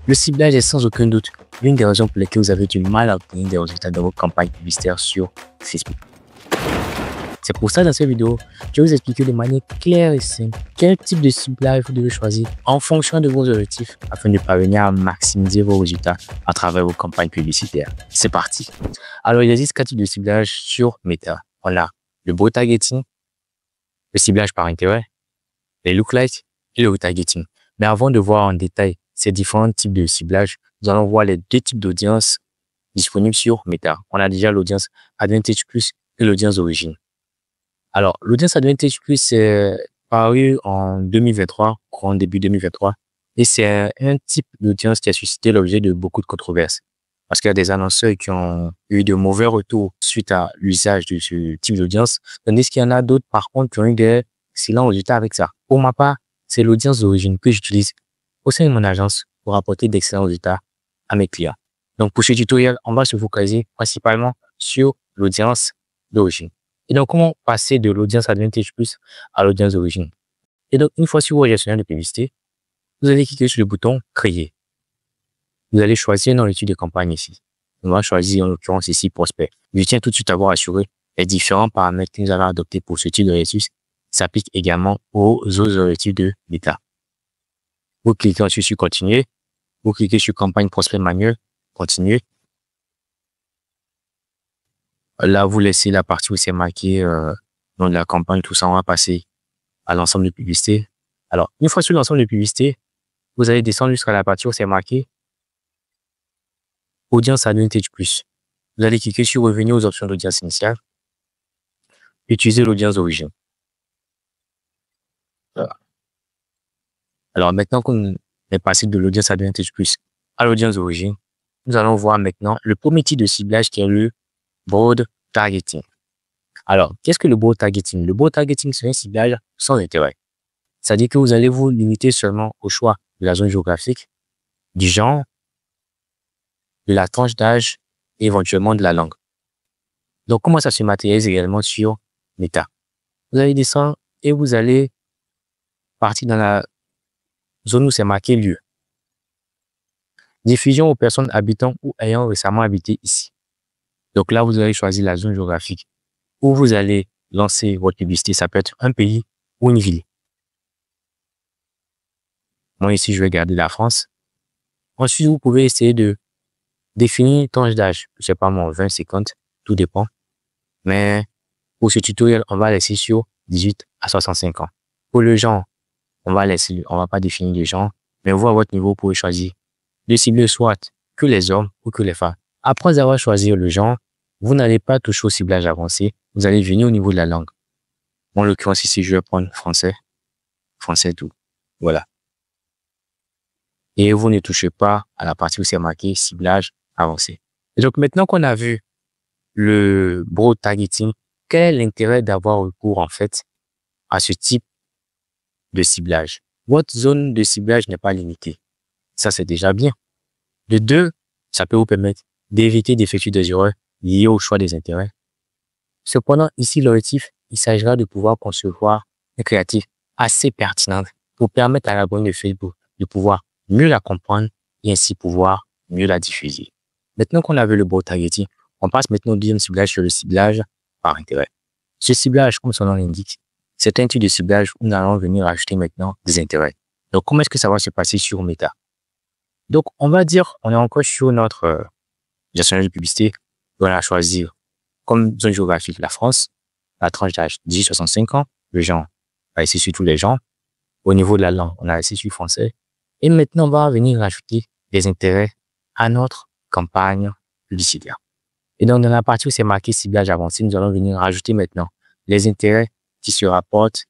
Le ciblage est sans aucun doute l'une des raisons pour lesquelles vous avez du mal à obtenir des résultats dans vos campagnes publicitaires sur Facebook. C'est pour ça, dans cette vidéo, je vais vous expliquer de manière claire et simple quel type de ciblage vous devez choisir en fonction de vos objectifs afin de parvenir à maximiser vos résultats à travers vos campagnes publicitaires. C'est parti. Alors, il existe 4 types de ciblage sur Meta. On a le broad targeting, le ciblage par intérêt, les lookalikes et le retargeting. Mais avant de voir en détail ces différents types de ciblage, nous allons voir les 2 types d'audience disponibles sur Meta. On a déjà l'audience Advantage Plus et l'audience d'origine. Alors, l'audience Advantage Plus est paru en 2023, courant début 2023, et c'est un type d'audience qui a suscité l'objet de beaucoup de controverses. Parce qu'il y a des annonceurs qui ont eu de mauvais retours suite à l'usage de ce type d'audience, tandis qu'il y en a d'autres, par contre, qui ont eu des excellents résultats avec ça. Pour ma part, c'est l'audience d'origine que j'utilise au sein de mon agence pour apporter d'excellents résultats à mes clients. Donc, pour ce tutoriel, on va se focaliser principalement sur l'audience d'origine. Et donc, comment passer de l'audience Advantage Plus à l'audience d'origine? Et donc, une fois sur votre gestionnaire de publicité, vous allez cliquer sur le bouton Créer. Vous allez choisir un nom d'étude de campagne ici. On va choisir en l'occurrence ici Prospect. Je tiens tout de suite à vous rassurer, les différents paramètres que nous allons adopter pour ce type d'objectif s'appliquent également aux autres objectifs de Meta. Vous cliquez ensuite sur Continuer. Vous cliquez sur Campagne Prospect Manuel, Continuer. Là, vous laissez la partie où c'est marqué nom de la campagne, tout ça, on va passer à l'ensemble de publicités. Alors, une fois sur l'ensemble de publicités, vous allez descendre jusqu'à la partie où c'est marqué Audience Advantage Plus. Vous allez cliquer sur Revenir aux options d'audience initiale. Utiliser l'audience d'origine. Voilà. Alors, maintenant qu'on est passé de l'audience Advantage Plus à l'audience d'origine, nous allons voir maintenant le premier type de ciblage qui est le broad targeting. Alors, qu'est-ce que le broad targeting? Le broad targeting, c'est un ciblage sans intérêt. C'est-à-dire que vous allez vous limiter seulement au choix de la zone géographique, du genre, de la tranche d'âge et éventuellement de la langue. Donc, comment ça se matérialise également sur Meta? Vous allez descendre et vous allez partir dans la zone où c'est marqué lieu. Diffusion aux personnes habitant ou ayant récemment habité ici. Donc là, vous allez choisir la zone géographique où vous allez lancer votre publicité. Ça peut être un pays ou une ville. Moi, ici, je vais garder la France. Ensuite, vous pouvez essayer de définir une tranche d'âge. Je sais pas moi, 20, 50, tout dépend. Mais pour ce tutoriel, on va laisser sur 18 à 65 ans. Pour le genre, on va pas définir le genre, mais vous, à votre niveau, vous pouvez choisir de cibler soit que les hommes ou que les femmes. Après avoir choisi le genre, vous n'allez pas toucher au ciblage avancé. Vous allez venir au niveau de la langue. En l'occurrence, ici, je vais prendre français. Français tout. Voilà. Et vous ne touchez pas à la partie où c'est marqué ciblage avancé. Et donc, maintenant qu'on a vu le broad targeting, quel est l'intérêt d'avoir recours, en fait, à ce type de ciblage? Votre zone de ciblage n'est pas limitée. Ça, c'est déjà bien. De 2, ça peut vous permettre d'éviter d'effectuer des erreurs liées au choix des intérêts. Cependant, ici, l'objectif, il s'agira de pouvoir concevoir un créatif assez pertinent pour permettre à l'abonné de Facebook de pouvoir mieux la comprendre et ainsi pouvoir mieux la diffuser. Maintenant qu'on a vu le broad targeting, on passe maintenant au deuxième ciblage sur le ciblage par intérêt. Ce ciblage, comme son nom l'indique, c'est un type de ciblage où nous allons venir ajouter maintenant des intérêts. Donc, comment est-ce que ça va se passer sur Meta? Donc, on va dire, on est encore sur notre gestionnaire de publicité. On va choisir comme zone géographique la France, la tranche d'âge 18-65 ans, le genre, on va ici sur tous les gens. Au niveau de la langue, on a ici sur français. Et maintenant, on va venir rajouter des intérêts à notre campagne publicitaire. Et donc, dans la partie où c'est marqué ciblage avancé, nous allons venir rajouter maintenant les intérêts qui se rapportent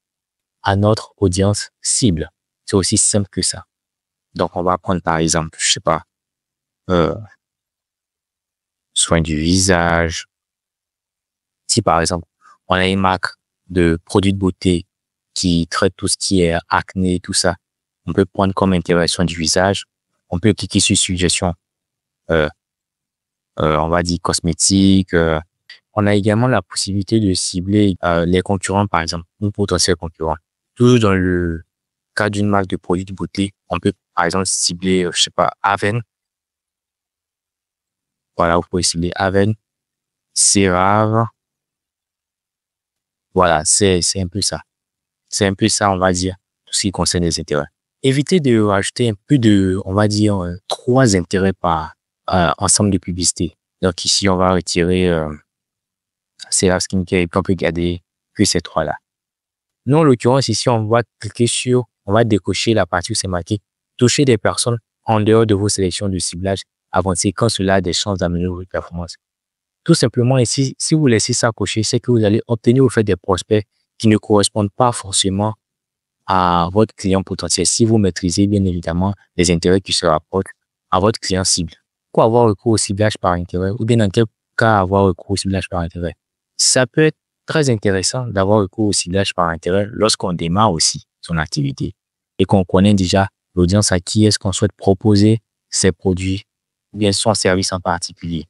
à notre audience cible. C'est aussi simple que ça. Donc, on va prendre par exemple, je sais pas, soin du visage. Si par exemple, on a une marque de produits de beauté qui traite tout ce qui est acné, tout ça, on peut prendre comme intérêt soin du visage. On peut cliquer sur suggestion, on va dire cosmétique. On a également la possibilité de cibler les concurrents, par exemple, ou potentiels concurrents. Toujours dans le cas d'une marque de produits de beauté, on peut par exemple cibler, je sais pas, Aven. Voilà, vous pouvez cibler Aven, CeraVe. Voilà, c'est un peu ça. C'est un peu ça, on va dire, tout ce qui concerne les intérêts. Évitez de rajouter un peu de, on va dire, 3 intérêts par ensemble de publicité. Donc ici, on va retirer CeraVe Skincare et puis on peut garder que ces 3-là. Nous, en l'occurrence, ici, on va cliquer sur, on va décocher la partie où c'est marqué toucher des personnes en dehors de vos sélections de ciblage avancées quand cela a des chances d'améliorer votre performance. Tout simplement ici, si vous laissez ça cocher, c'est que vous allez obtenir au fait des prospects qui ne correspondent pas forcément à votre client potentiel si vous maîtrisez bien évidemment les intérêts qui se rapportent à votre client cible. Pourquoi avoir recours au ciblage par intérêt ou bien dans quel cas avoir recours au ciblage par intérêt? Ça peut être très intéressant d'avoir recours au ciblage par intérêt lorsqu'on démarre aussi son activité et qu'on connaît déjà l'audience à qui est-ce qu'on souhaite proposer ses produits ou bien son service en particulier.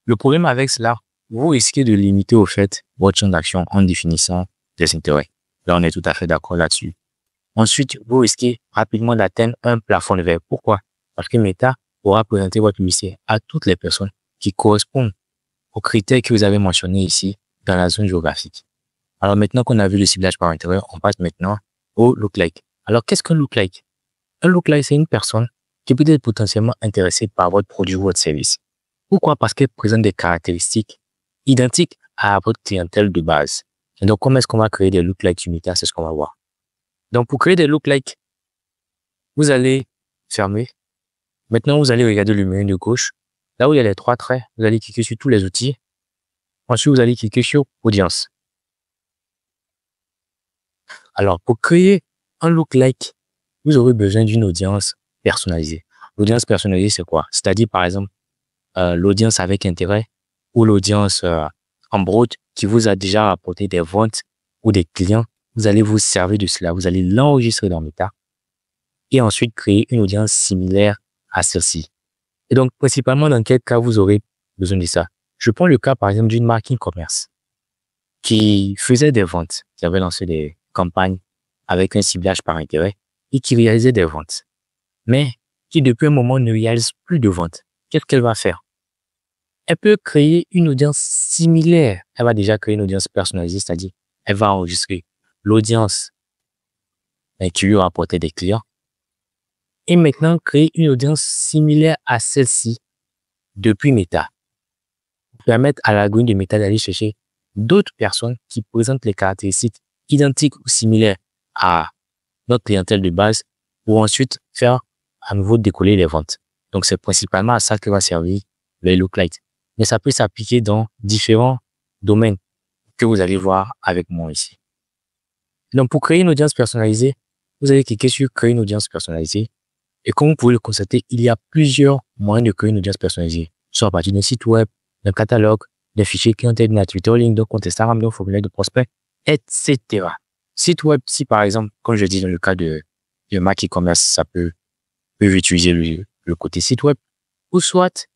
Le problème avec cela, vous risquez de limiter au fait votre champ d'action en définissant des intérêts. Là, on est tout à fait d'accord là-dessus. Ensuite, vous risquez rapidement d'atteindre un plafond de verre. Pourquoi? Parce que Meta aura présenté votre publicité à toutes les personnes qui correspondent aux critères que vous avez mentionnés ici dans la zone géographique. Alors maintenant qu'on a vu le ciblage par intérêt, on passe maintenant au lookalike. Alors qu'est-ce qu'un lookalike? Un lookalike, c'est une personne qui peut être potentiellement intéressée par votre produit ou votre service. Pourquoi? Parce qu'elle présente des caractéristiques identiques à votre clientèle de base. Et donc, comment est-ce qu'on va créer des lookalikes unitaires? C'est ce qu'on va voir. Donc, pour créer des lookalikes, vous allez fermer. Maintenant, vous allez regarder le menu de gauche. Là où il y a les 3 traits, vous allez cliquer sur tous les outils. Ensuite, vous allez cliquer sur audience. Alors, pour créer un lookalike, vous aurez besoin d'une audience personnalisée. L'audience personnalisée, c'est quoi? C'est-à-dire, par exemple, l'audience avec intérêt ou l'audience en brut qui vous a déjà rapporté des ventes ou des clients. Vous allez vous servir de cela. Vous allez l'enregistrer dans Meta et ensuite créer une audience similaire à celle-ci. Et donc, principalement, dans quel cas vous aurez besoin de ça? Je prends le cas, par exemple, d'une marque e-commerce qui faisait des ventes, qui avait lancé des campagnes avec un ciblage par intérêt et qui réalisait des ventes, mais qui depuis un moment ne réalise plus de ventes. Qu'est-ce qu'elle va faire? Elle peut créer une audience similaire. Elle va déjà créer une audience personnalisée, c'est-à-dire elle va enregistrer l'audience qui lui rapportait des clients et maintenant créer une audience similaire à celle-ci depuis Meta. Permettre à l'algorithme de Meta d'aller chercher d'autres personnes qui présentent les caractéristiques identiques ou similaires à notre clientèle de base pour ensuite faire à nouveau décoller les ventes. Donc, c'est principalement à ça que va servir le lookalike. Mais ça peut s'appliquer dans différents domaines que vous allez voir avec moi ici. Donc, pour créer une audience personnalisée, vous allez cliquer sur créer une audience personnalisée. Et comme vous pouvez le constater, il y a plusieurs moyens de créer une audience personnalisée, soit à partir d'un site web, d'un catalogue, des fichiers clientèle, d'une activité en ligne, d'un compte Instagram, d'un formulaire de prospect, etc. Site web, si par exemple, comme je dis dans le cas de Mac e-commerce, ça peut utiliser le côté site web, ou soit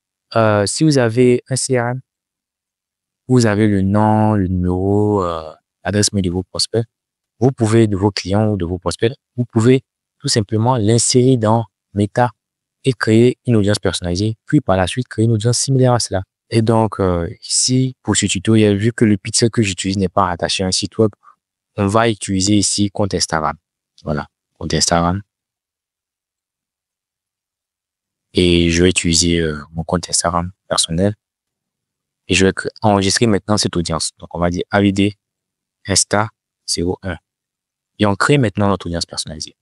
si vous avez un CRM, vous avez le nom, le numéro, l'adresse mail de vos prospects, vous pouvez, de vos clients ou de vos prospects, vous pouvez tout simplement l'insérer dans Meta et créer une audience personnalisée, puis par la suite créer une audience similaire à cela. Et donc, ici, pour ce tutoriel, vu que le pixel que j'utilise n'est pas rattaché à un site web, on va utiliser ici compte Instagram. Voilà, compte Instagram. Et je vais utiliser mon compte Instagram personnel. Et je vais enregistrer maintenant cette audience. Donc, on va dire AVD Insta 01. Et on crée maintenant notre audience personnalisée.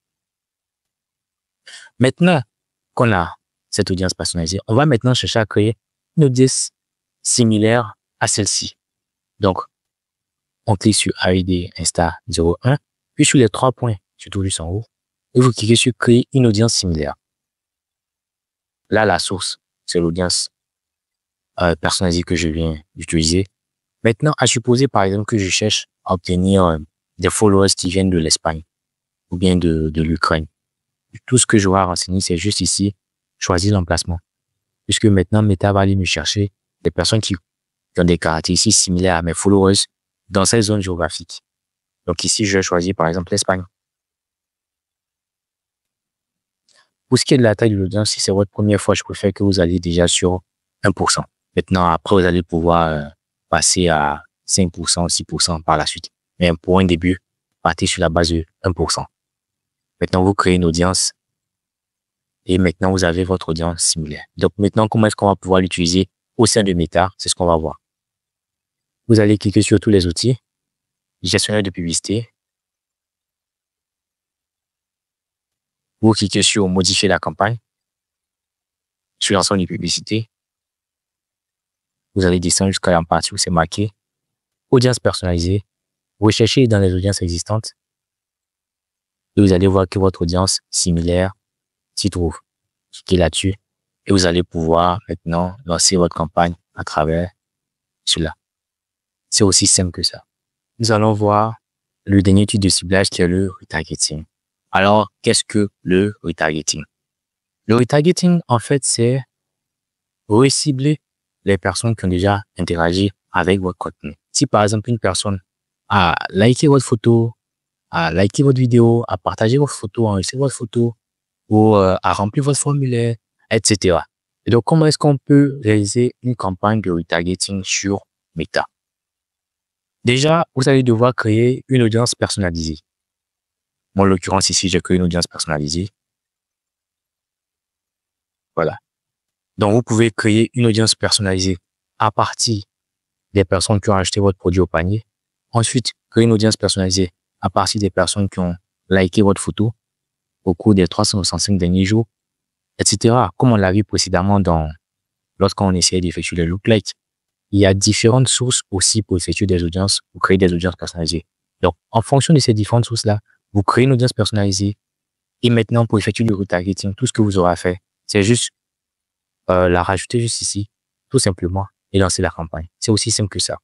Maintenant qu'on a cette audience personnalisée, on va maintenant chercher à créer une audience similaire à celle-ci. Donc, on clique sur AVD Insta 01, puis sur les 3 points, surtout juste en haut, et vous cliquez sur créer une audience similaire. Là, la source, c'est l'audience personnalisée que je viens d'utiliser. Maintenant, à supposer, par exemple, que je cherche à obtenir des followers qui viennent de l'Espagne ou bien de l'Ukraine. Tout ce que je vais renseigner, c'est juste ici, choisir l'emplacement. Puisque maintenant, Meta va aller me chercher des personnes qui ont des caractéristiques similaires à mes followers dans cette zone géographique. Donc ici, je vais choisir, par exemple, l'Espagne. Pour ce qui est de la taille de l'audience, si c'est votre première fois, je préfère que vous allez déjà sur 1%. Maintenant, après, vous allez pouvoir passer à 5%, 6% par la suite. Mais pour un début, partez sur la base de 1%. Maintenant, vous créez une audience et maintenant, vous avez votre audience similaire. Donc, maintenant, comment est-ce qu'on va pouvoir l'utiliser au sein de Meta? C'est ce qu'on va voir. Vous allez cliquer sur tous les outils, gestionnaire de publicité. Vous cliquez sur modifier la campagne, sur l'ensemble de publicité. Vous allez descendre jusqu'à la partie où c'est marqué audience personnalisée. Recherchez dans les audiences existantes et vous allez voir que votre audience similaire s'y trouve. Cliquez là-dessus et vous allez pouvoir maintenant lancer votre campagne à travers cela. C'est aussi simple que ça. Nous allons voir le dernier type de ciblage qui est le retargeting. Alors, qu'est-ce que le retargeting? Le retargeting, en fait, c'est recibler les personnes qui ont déjà interagi avec votre contenu. Si par exemple, une personne a liké votre photo, a liké votre vidéo, a partagé votre photo, a enregistré votre photo, ou a rempli votre formulaire, etc. Et donc, comment est-ce qu'on peut réaliser une campagne de retargeting sur Meta? Déjà, vous allez devoir créer une audience personnalisée. Moi, en l'occurrence, ici, j'ai créé une audience personnalisée. Voilà. Donc, vous pouvez créer une audience personnalisée à partir des personnes qui ont acheté votre produit au panier. Ensuite, créer une audience personnalisée à partir des personnes qui ont liké votre photo au cours des 365 derniers jours, etc. Comme on l'a vu précédemment lorsqu'on essayait d'effectuer le lookalike. Il y a différentes sources aussi pour effectuer des audiences, pour créer des audiences personnalisées. Donc, en fonction de ces différentes sources-là, vous créez une audience personnalisée et maintenant, pour effectuer le retargeting, tout ce que vous aurez à faire, c'est juste la rajouter juste ici, tout simplement, et lancer la campagne. C'est aussi simple que ça.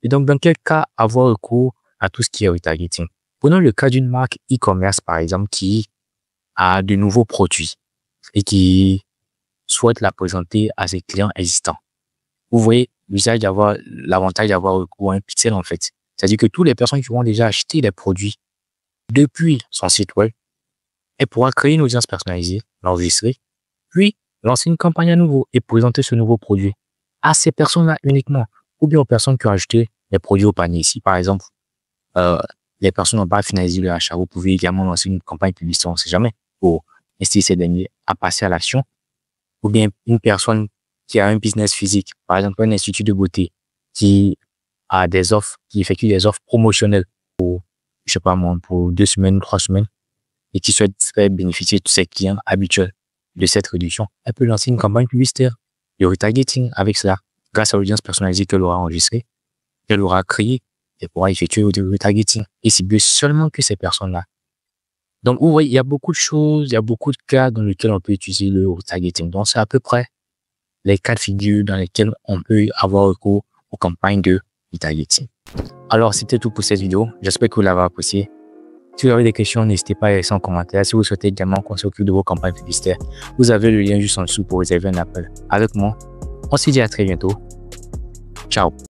Et donc, dans quel cas avoir recours à tout ce qui est retargeting? Prenons le cas d'une marque e-commerce, par exemple, qui a de nouveaux produits et qui souhaite la présenter à ses clients existants. Vous voyez l'avantage d'avoir recours à un pixel, en fait. C'est-à-dire que toutes les personnes qui ont déjà acheté les produits depuis son site web, elle pourra créer une audience personnalisée, l'enregistrer, puis lancer une campagne à nouveau et présenter ce nouveau produit à ces personnes-là uniquement, ou bien aux personnes qui ont acheté les produits au panier. Si, par exemple, les personnes n'ont pas finalisé leur achat, vous pouvez également lancer une campagne publicitaire, on ne sait jamais, pour inciter ces derniers à passer à l'action. Ou bien une personne qui a un business physique, par exemple un institut de beauté, qui a des offres, qui effectue des offres promotionnelles pour, je sais pas moi, pour 2 semaines, 3 semaines, et qui souhaite faire bénéficier tous ses clients habituels de cette réduction, elle peut lancer une campagne publicitaire de retargeting avec cela, grâce à l'audience personnalisée qu'elle aura enregistrée, qu'elle aura créée, elle pourra effectuer le retargeting et cibler seulement que ces personnes-là. Donc, vous voyez, il y a beaucoup de choses, il y a beaucoup de cas dans lesquels on peut utiliser le retargeting. Donc, c'est à peu près les cas de figure dans lesquels on peut avoir recours aux campagnes de retargeting. Alors, c'était tout pour cette vidéo. J'espère que vous l'avez apprécié. Si vous avez des questions, n'hésitez pas à laisser en commentaire. Si vous souhaitez également qu'on s'occupe de vos campagnes publicitaires, vous avez le lien juste en dessous pour réserver un appel avec moi. On se dit à très bientôt. Ciao.